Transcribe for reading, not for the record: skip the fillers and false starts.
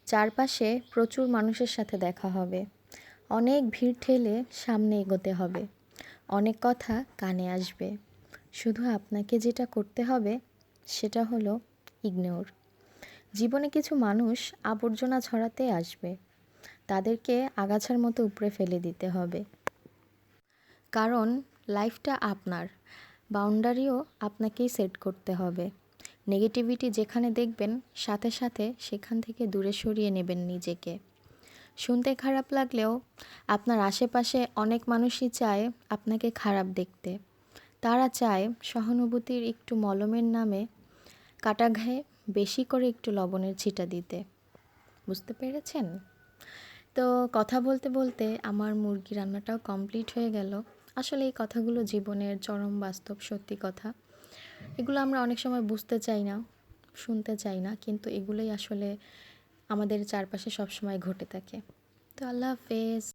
চারপাশে প্রচুর মানুষের সাথে দেখা হবে, অনেক ভিড় ঠেলে সামনে এগোতে হবে, অনেক কথা কানে আসবে। শুধু আপনাকে যেটা করতে হবে সেটা হলো ইগনোর। জীবনে কিছু মানুষ আবর্জনা ছড়াতে আসবে, তাদেরকে আগাছার মতো উপড়ে ফেলে দিতে হবে। কারণ লাইফটা আপনার, বাউন্ডারিও আপনাকেই সেট করতে হবে। নেগেটিভিটি যেখানে দেখবেন সাথে সাথে সেখান থেকে দূরে সরিয়ে নেবেন নিজেকে। শুনতে খারাপ লাগলেও আপনার আশেপাশে অনেক মানুষই চায় আপনাকে খারাপ দেখতে। তারা চায় সহানুভূতির একটু মলমের নামে কাটা ঘায়ে বেশি করে একটু লবণের ছিটা দিতে। বুঝতে পেরেছেন? তো কথা বলতে বলতে আমার মুরগি রান্নাটাও কমপ্লিট হয়ে গেল। আসলে এই কথাগুলো জীবনের চরম বাস্তব সত্যি কথা। এগুলো আমরা অনেক সময় বুঝতে চাই না, শুনতে চাই না, কিন্তু এগুলোই আসলে আমাদের চারপাশে সবসময় ঘটে থাকে। তো আল্লাহ হাফেজ।